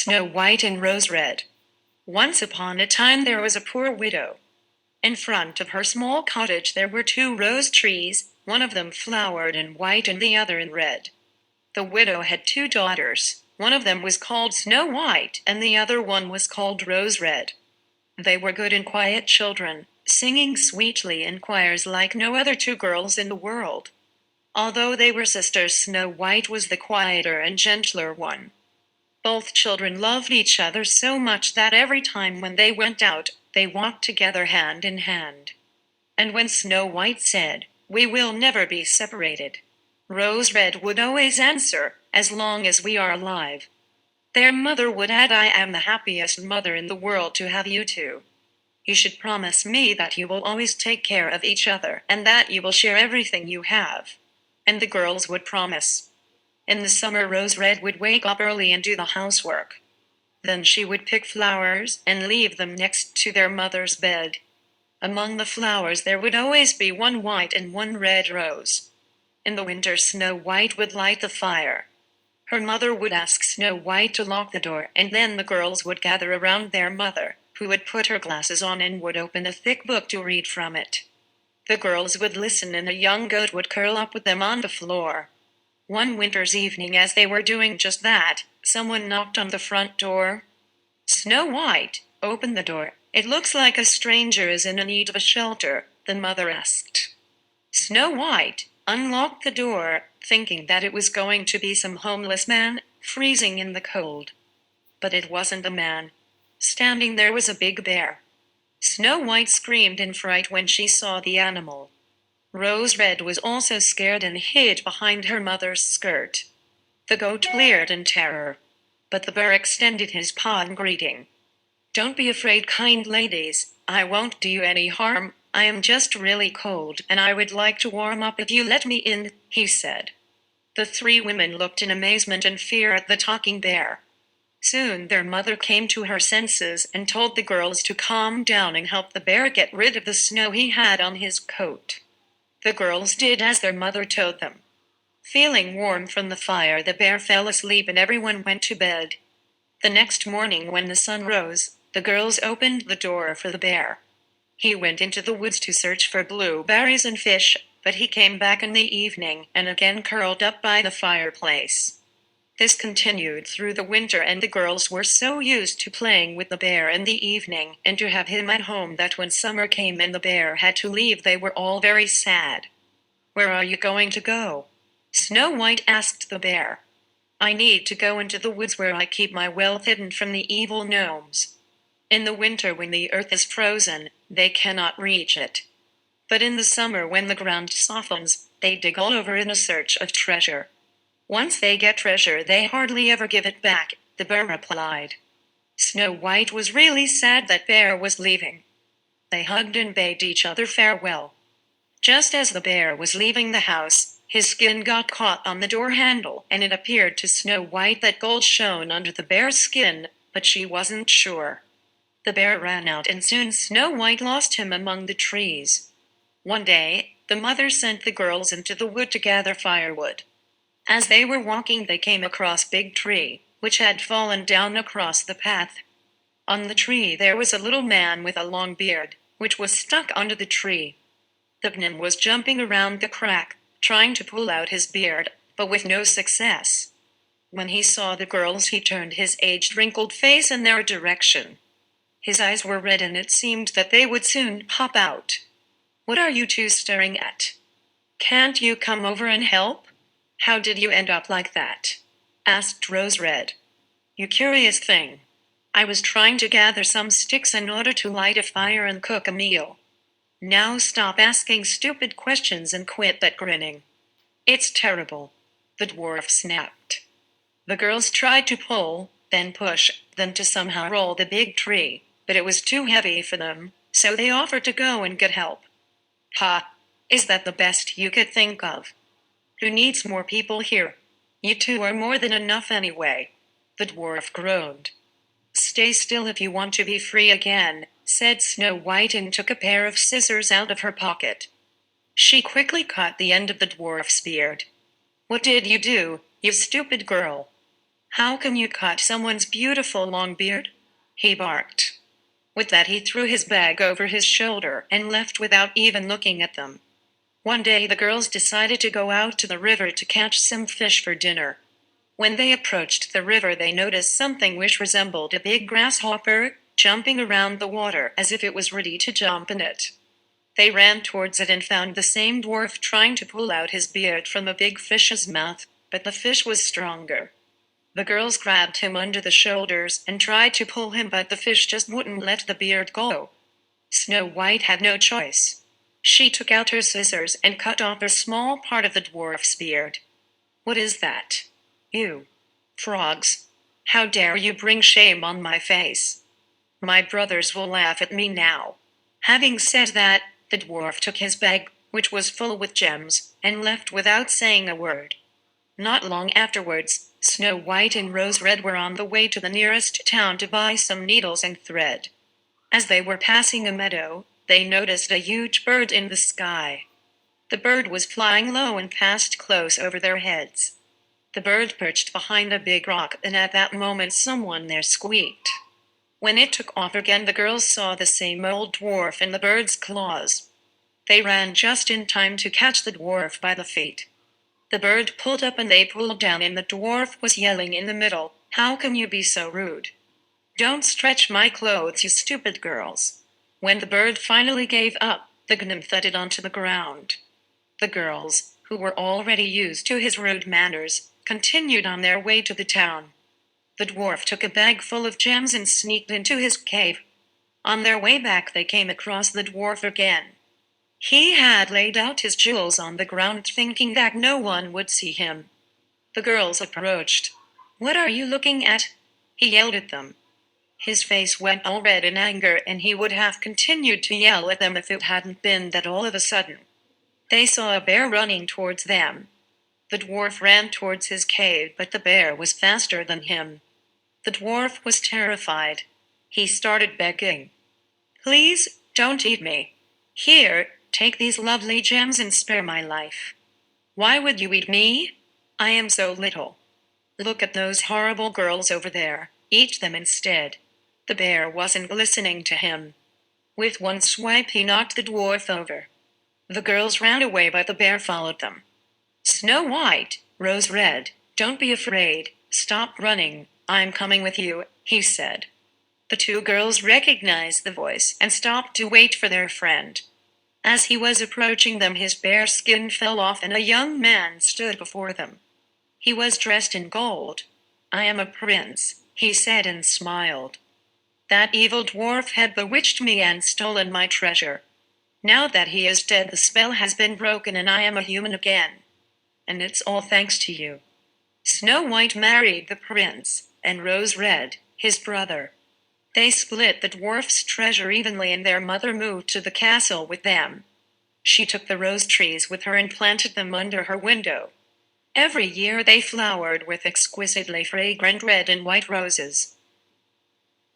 Snow White and Rose Red. Once upon a time there was a poor widow. In front of her small cottage there were two rose trees, one of them flowered in white and the other in red. The widow had two daughters. One of them was called Snow White and the other one was called Rose Red. They were good and quiet children, singing sweetly in choirs like no other two girls in the world. Although they were sisters, Snow White was the quieter and gentler one. Both children loved each other so much that every time when they went out, they walked together hand in hand. And when Snow White said, "We will never be separated," Rose Red would always answer, "As long as we are alive." Their mother would add, "I am the happiest mother in the world to have you two. You should promise me that you will always take care of each other and that you will share everything you have." And the girls would promise. In the summer, Rose Red would wake up early and do the housework. Then she would pick flowers and leave them next to their mother's bed. Among the flowers there would always be one white and one red rose. In the winter, Snow White would light the fire. Her mother would ask Snow White to lock the door, and then the girls would gather around their mother, who would put her glasses on and would open a thick book to read from it. The girls would listen and a young goat would curl up with them on the floor. One winter's evening, as they were doing just that, someone knocked on the front door. "Snow White, open the door. It looks like a stranger is in need of a shelter," the mother asked. Snow White unlocked the door, thinking that it was going to be some homeless man, freezing in the cold. But it wasn't a man. Standing there was a big bear. Snow White screamed in fright when she saw the animal. Rose Red was also scared and hid behind her mother's skirt. The goat glared in terror. But the bear extended his paw in greeting. "Don't be afraid, kind ladies. I won't do you any harm. I am just really cold and I would like to warm up if you let me in," he said. The three women looked in amazement and fear at the talking bear. Soon their mother came to her senses and told the girls to calm down and help the bear get rid of the snow he had on his coat. The girls did as their mother told them. Feeling warm from the fire, the bear fell asleep and everyone went to bed. The next morning, when the sun rose, the girls opened the door for the bear. He went into the woods to search for blueberries and fish, but he came back in the evening and again curled up by the fireplace. This continued through the winter, and the girls were so used to playing with the bear in the evening and to have him at home that when summer came and the bear had to leave, they were all very sad. "Where are you going to go?" Snow White asked the bear. "I need to go into the woods where I keep my wealth hidden from the evil gnomes. In the winter, when the earth is frozen, they cannot reach it. But in the summer, when the ground softens, they dig all over in a search of treasure. Once they get treasure, they hardly ever give it back," the bear replied. Snow White was really sad that bear was leaving. They hugged and bade each other farewell. Just as the bear was leaving the house, his skin got caught on the door handle, and it appeared to Snow White that gold shone under the bear's skin, but she wasn't sure. The bear ran out and soon Snow White lost him among the trees. One day, the mother sent the girls into the wood to gather firewood. As they were walking, they came across a big tree, which had fallen down across the path. On the tree there was a little man with a long beard, which was stuck under the tree. The gnome was jumping around the crack, trying to pull out his beard, but with no success. When he saw the girls, he turned his aged, wrinkled face in their direction. His eyes were red and it seemed that they would soon pop out. "What are you two staring at? Can't you come over and help? How did you end up like that?" asked Rose Red. "You curious thing. I was trying to gather some sticks in order to light a fire and cook a meal. Now stop asking stupid questions and quit that grinning. It's terrible," the dwarf snapped. The girls tried to pull, then push, then to somehow roll the big tree, but it was too heavy for them, so they offered to go and get help. "Ha! Is that the best you could think of? Who needs more people here? You two are more than enough anyway," the dwarf groaned. "Stay still if you want to be free again," said Snow White and took a pair of scissors out of her pocket. She quickly cut the end of the dwarf's beard. "What did you do, you stupid girl?" "How can you cut someone's beautiful long beard?" he barked. With that he threw his bag over his shoulder and left without even looking at them. One day the girls decided to go out to the river to catch some fish for dinner. When they approached the river they noticed something which resembled a big grasshopper, jumping around the water as if it was ready to jump in it. They ran towards it and found the same dwarf trying to pull out his beard from a big fish's mouth, but the fish was stronger. The girls grabbed him under the shoulders and tried to pull him, but the fish just wouldn't let the beard go. Snow White had no choice. She took out her scissors and cut off a small part of the dwarf's beard. "What is that? You frogs! How dare you bring shame on my face? My brothers will laugh at me now." Having said that, the dwarf took his bag, which was full with gems, and left without saying a word. Not long afterwards, Snow White and Rose Red were on the way to the nearest town to buy some needles and thread. As they were passing a meadow, they noticed a huge bird in the sky. The bird was flying low and passed close over their heads. The bird perched behind a big rock, and at that moment someone there squeaked. When it took off again, the girls saw the same old dwarf in the bird's claws. They ran just in time to catch the dwarf by the feet. The bird pulled up and they pulled down, and the dwarf was yelling in the middle, "How can you be so rude? Don't stretch my clothes, you stupid girls." When the bird finally gave up, the gnome thudded onto the ground. The girls, who were already used to his rude manners, continued on their way to the town. The dwarf took a bag full of gems and sneaked into his cave. On their way back they came across the dwarf again. He had laid out his jewels on the ground, thinking that no one would see him. The girls approached. "What are you looking at?" he yelled at them. His face went all red in anger, and he would have continued to yell at them if it hadn't been that all of a sudden they saw a bear running towards them. The dwarf ran towards his cave, but the bear was faster than him. The dwarf was terrified. He started begging, "Please, don't eat me. Here, take these lovely gems and spare my life." "Why would you eat me? I am so little. Look at those horrible girls over there. Eat them instead." The bear wasn't listening to him. With one swipe he knocked the dwarf over. The girls ran away, but the bear followed them. "Snow White, Rose Red, don't be afraid. Stop running. I'm coming with you," he said. The two girls recognized the voice and stopped to wait for their friend. As he was approaching them, his bear skin fell off and a young man stood before them. He was dressed in gold. "I am a prince," he said and smiled. "That evil dwarf had bewitched me and stolen my treasure. Now that he is dead, the spell has been broken and I am a human again. And it's all thanks to you." Snow White married the prince, and Rose Red, his brother. They split the dwarf's treasure evenly, and their mother moved to the castle with them. She took the rose trees with her and planted them under her window. Every year they flowered with exquisitely fragrant red and white roses.